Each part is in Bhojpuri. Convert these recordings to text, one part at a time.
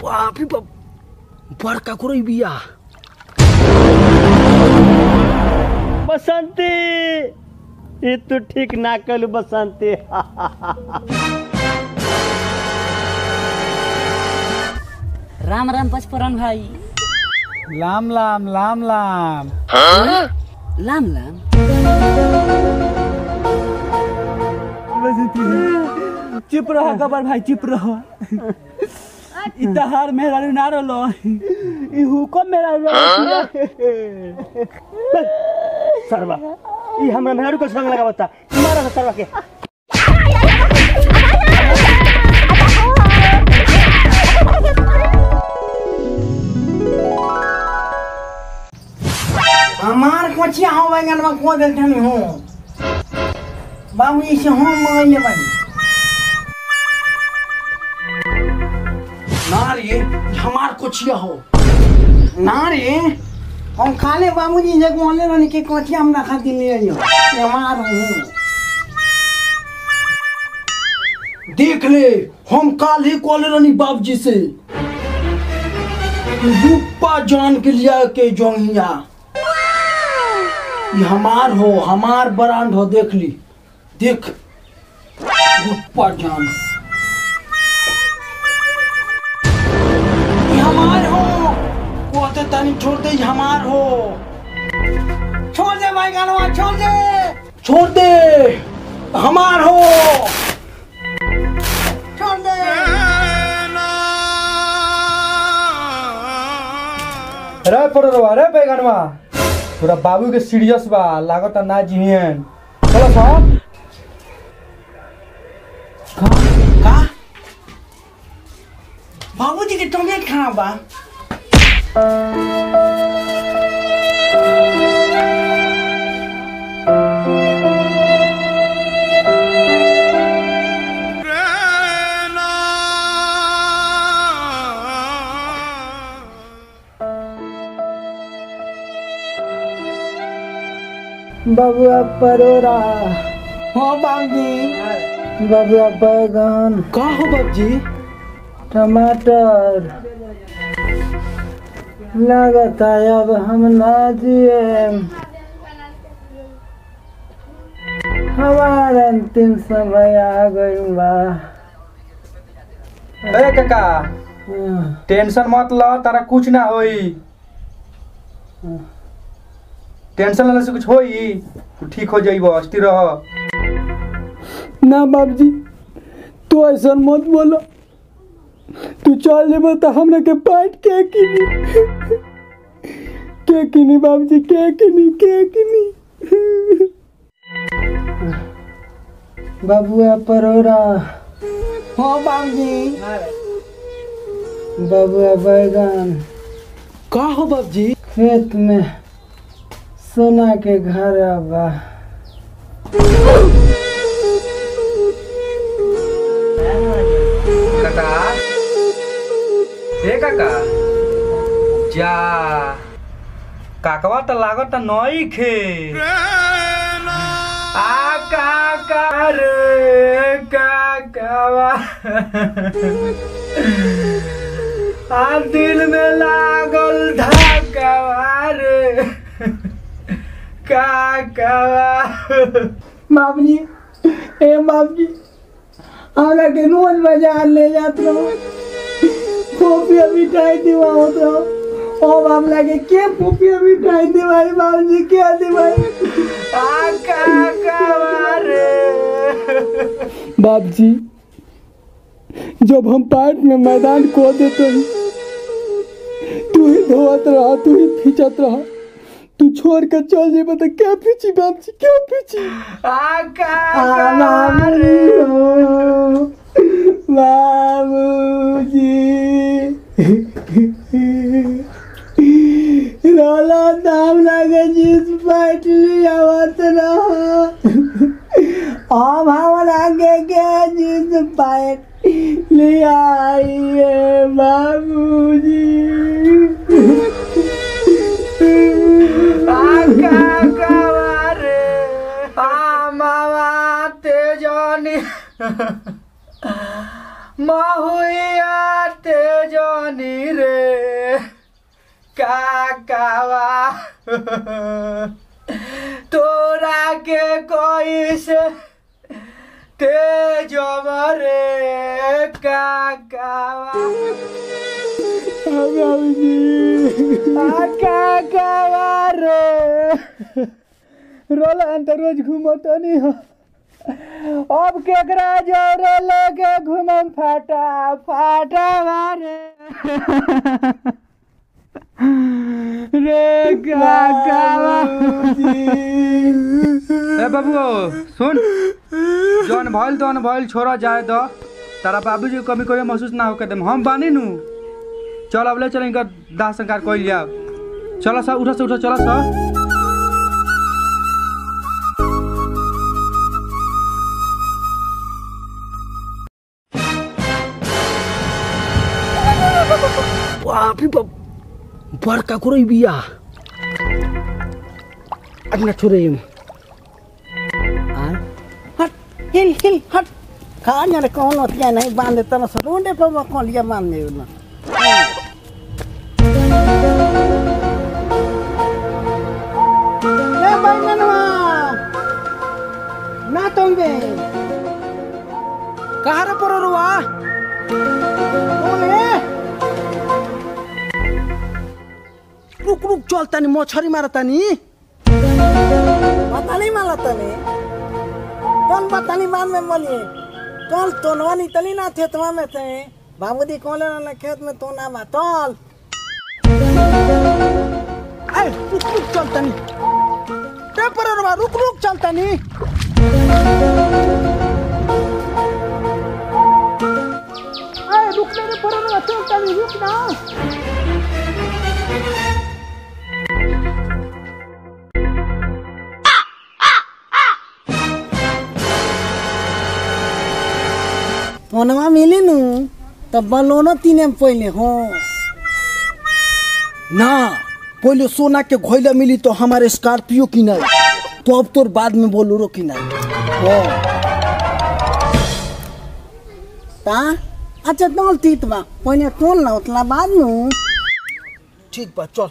बाप रे बाप बड़का कोई बिया। बसंती ये तो ठीक ना कल बसंती। राम राम पचपरन भाई। लाम लाम लाम लाम लाम लाम चुप रहो गबर भाई चुप रहो। इतहार मेरा ना रलो ई हुकम मेरा सरवा ई हमरा मेहरू को संग लगा बता मारा सरवा के। हमार कोचिया हो बैंगन में को देते नहीं हो बाबू इसे हो मंगाइए भाई ना रे हमार कोचिया हो ना रे हम खाले बाबूजी जे बोले रहनी के कोचिया हम ना खाती ले आइयो हमार हो देख ले हम काल ही कॉल रहनी बाबूजी से रूपा जान के लिया के जोंगिया ये हमार हो हमार ब्रांड हो देख ली देख रूपा जान ये हमार हो कोते तनी छोड़ दे ये हमार हो छोड़ दे भाई गानवा छोड़ दे हमार हो छोड़ दे। रे पड़वा रे बैगनवा तोरा बाबू के सीरियस बा लागत ना जिहन चलो साहब का बाबूजी के तबीयत खराब बा बबुआ परोरा हो बाबूजी बबुआ बैगन का हो बाबूजी टमाटर लगता है अब हम ना जिए हमारा अंतिम समय आ गई बा। ए काका टेंशन मत लो तारा कुछ ना होई टेंशन लेने से कुछ होई तू ठीक हो जाइबो स्थिर रह। ना बाबूजी तू ऐसा मत बोलो तू चल जेबो तो हमरा के पाट के किनी बाबूजी के किनी बबुआ परोरा हो बाबूजी बबुआ बैगन का हो बाबूजी खेत में सोना के घर बा काका ए काका जा काकवा तो लागत नई खे आ काका रे काकवा आ दिल में लागल धकवा रे काकवा बाबूजी ए बाबूजी हमरा के रोज बाजार ले जात रहो फोपिया मिठाई दिवावत रहो ओ बाबला के फोपिया मिठाई दिवाई बाबूजी क्या दिवाई बाबूजी जब हम पार्ट में मैदान खो देते ही तू ही धोवत रहा तू ही खींचत रहा तू छोड़ कर चल जेबा तो क्या पीछी बाबूजी क्या पीछी बाबूजी रोला दाम लगे जिस पार्ट लिया मत रहा हम हमरा के जिस पार्ट लिया आइए बाबूजी तेजनी महुआ तेजनी रे काकावा तोरा के कोई से तेजम रे काकावा काकावा रे रोलन तो रोज घूमत नहीं हो अब केकरा जोरे लेके घूमम फाटा फाटा मारे रे काकावा ए बाबू सुन जौन भइल तौन भइल छोड़ा जाए तो तारा बाबूजी को कभी कोई महसूस ना होके देम हम बानी नु चल अब ले चल इनका दाह संकार कोई लिया चलो सा उठा चलो सा बाप रे बाप बड़का कोई बिया अगला छोरे हट हिल हट कहाँ जाने कौन होती है नहीं बांध देता ना सरोंडे पर वो कौन लिया बांध दे ना ए भाई ना तुम बे कहाँ रे परोरुआ कौन है रुक चलता नहीं मछरी मारता नहीं पता नहीं माला तने कौन पता नहीं मान में बोलिए कल तोनवानी तली ना थे तुम्हां में थे बाबूजी कौन ना खेत में तो ना मा तल रुक चलता नहीं ते परोरुआ रुक चलता नहीं रुकने रे परोरुआ चलता नहीं रुक ना फोनवा मिली नु तब बलोनो तीने पहले हो ना पहले सोना के घोइला मिली तो हमारे स्कॉर्पियो की नहीं तो अब तोर बाद में बोलोरो की नहीं हो ता अच्छा तोल तीत बा पहले तोल ना उतला बाद नु ठीक बा चल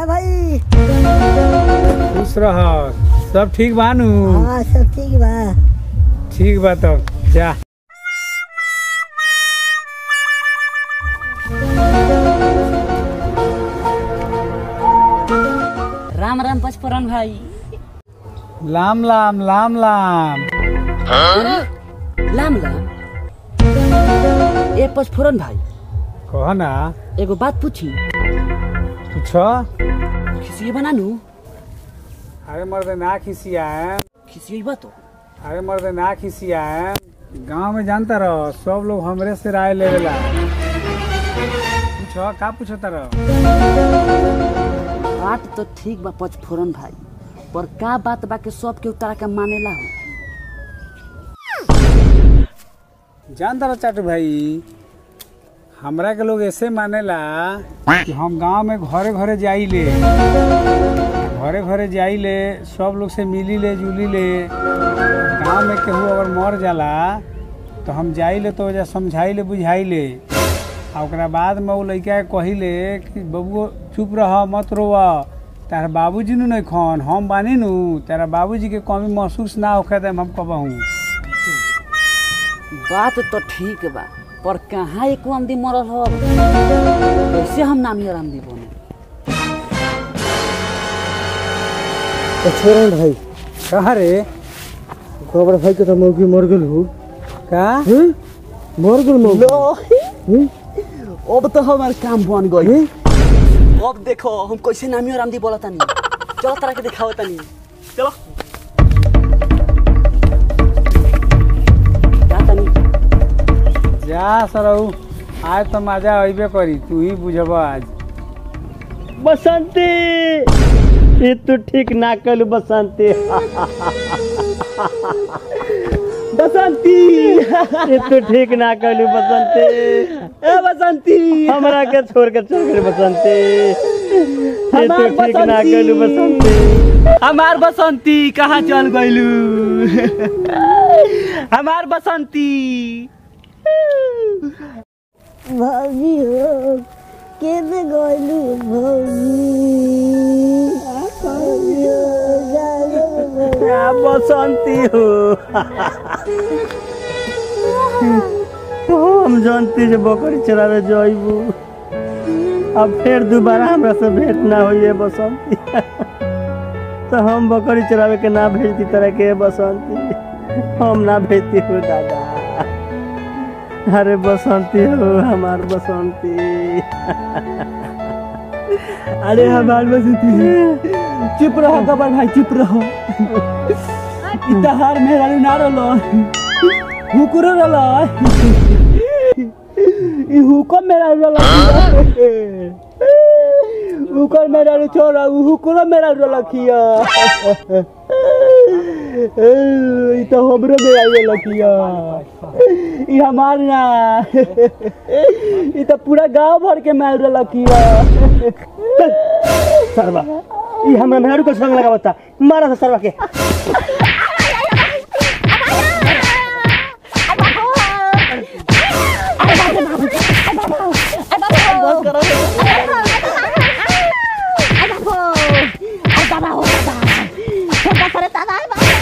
भाई खुश रह सब ठीक बानू हाँ सब ठीक बा तब जा राम राम पचपुरन भाई लाम लाम लाम लाम लाम लाम ए पचपुरन भाई कह ना एगो बात पूछी पूछ खिसिए बनानू अरे मर्द ना खिसिया खिसिए बा तो अरे मर्द ना खिसिया गांव में जानता रहो सब लोग हमरे से राय लेवेला पूछो का पूछता रहो बात तो ठीक बा पचफोरन भाई पर का बात बा के सब के उतारा के मानेला हो जानता रहो चाटू भाई हमरा के लोग ऐसे मानेला कि हम गांव में घरे घरे जाइले सब लोग से मिली ले जुली ले गांव में केहू अगर मर जाला तो हम जाइले तो वजह समझाइले बुझाइले आ ओकरा बाद में वो लड़का कहिले कि बबुओ चुप रह मत रोवा तारा बाबूजी नु नहीं खन हम बानी नु तारा बाबूजी के कमी महसूस ना होखे हम कहूँ बात तो ठीक बा पर कहाँ एक आमदी मरल हो कैसे हम नामी आमदी बने तो छोड़ भाई कहाँ रे गोबर भाई के तो मौगी मर गल हो का मर गल मौगी अब तो हमार काम बन गई अब देखो हम कैसे नामी और आमदी बोला तानी चलो तारा के दिखाओ तानी चलो जा तानी जा सरऊ आज तो मजा अबे करी तू ही बुझब आज बसंती ये तू ठीक ना कलू बसंती बसंती ये तू ठीक ना कलू बसंती ए बसंती हमरा के छोड़ के चल गए बसंती ये तू हमार ठीक ना बसंती। कलू बसंती हमार बसंती कहाँ चल गइलू हमार बसंती भौजी हो केने गइलू क्या बसंती हो हम जानती जो बकरी चरावे जाइबू अब फिर दोबारा हमरा से भेंट ना होइए बसंती तो हम बकरी चरावे के ना भेजती तरह के बसंती हम ना भेजती हो दादा अरे बसंती हो हमार बसंती अरे हमार बसंती चुप रहो गबर भाई चुप रहो इतहार मेरा ना रलो हुकुरो रलो ई हुकुम मेरा रलो हुकुम मेरा छोरा हुकुरो मेरा रलो किया ई तो हमरो मेरा रलो किया ई हमार ना ई तो पूरा गांव भर के मार रलो किया सरवा ई हमरा मेहरू को संग लगावता मारा से सरवा के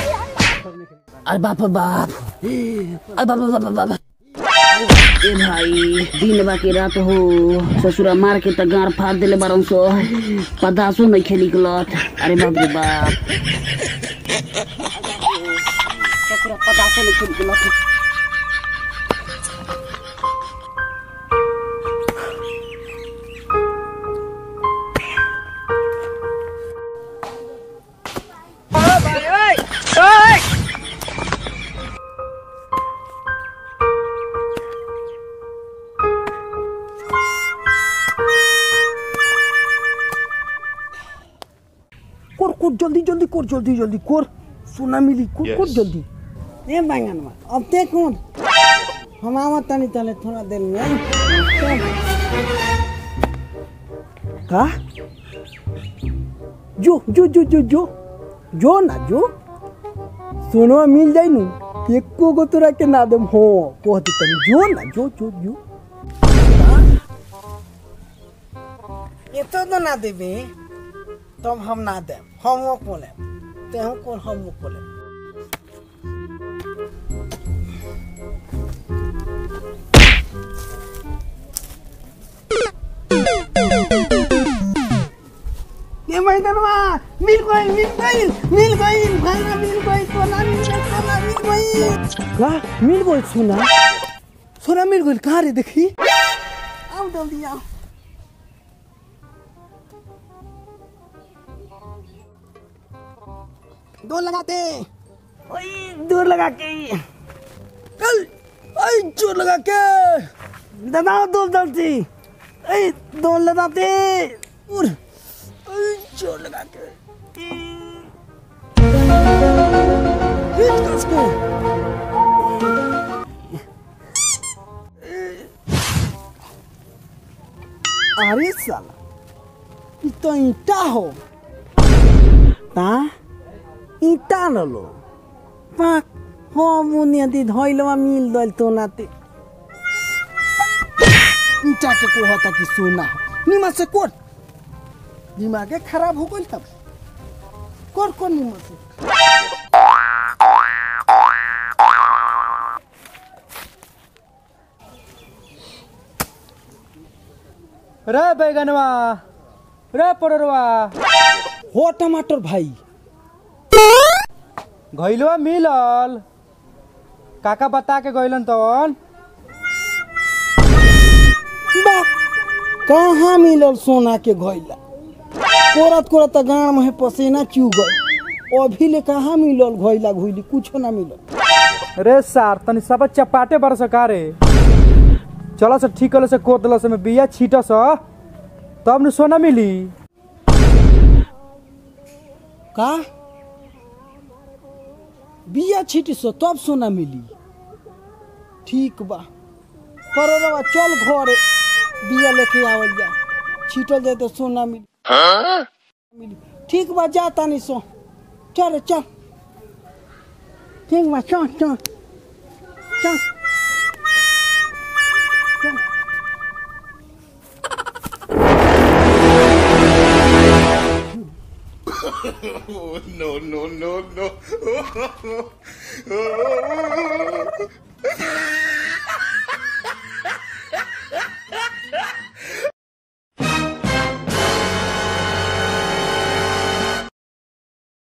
अरे बाप रे बाप अरे बाप रे बाप ए भाई दिन बाकी रात हो ससुरा मार के त गाड़ फाड़ देले बारन सो पदासो नहीं खेली गलत अरे बाप रे बाप ससुरा पदासो नहीं खेली गलत कोर जल्दी जल्दी कोर जल्दी जल्दी कोर सोना मिली कोर जल्दी ए बैंगनवा अब ते कौन हम आवत तनी तले थोड़ा देर में का जो जो जो जो जो जो ना जो सोनवा मिल जाई नु एको गो तोरा के ना देम हो कह दे तनी जो ना जो जो जो ये तो ना देबे तब हम ना देम हम वो कोले ते हम कोन हम वो कोले ये मैदानवा मिल गई भाईना मिल गई सोना मिल गई का मिल गई सोना मिल गई कहाँ रे देखी आओ जल्दी आओ दो लगाते ओए दूर लगा के कल आई जोर लगा के दबाओ दो जल्दी ऐ दो लगाते और ऐ जोर लगा के हिट कसको अरे साला ई तो ईटा हो ता ईटा लो पाक हो बुनियादी धइलवा मिल दल तो नाते ईटा के को होता कि सोना हो निमा से कोर दिमाग खराब हो गइल तब कोर निमा से रे बैगनवा रे पड़रवा हो टमाटर भाई घइलवा मिलल काका बता के गइलन तवन कहाँ मिलल सोना के घइला कोरत कोरत गाँव में पसीना चू गई अभी ले कहाँ मिलल घइला घुइली कुछो ना मिलल रे सार तनी सब चपाटे बरस का रे चलो से ठीक कल से कोत दल से में बिया छीट स तब न सोना मिली का बिया छीटी सो तब सोना मिली। ठीक बा करोड़वा चल घर बिया लेके आवल जा, छीटल जाए तो सोना मिली। ठीक बा जा तानी सो, चल चल। ठीक बा चल चल चल चल। No, no, no, no.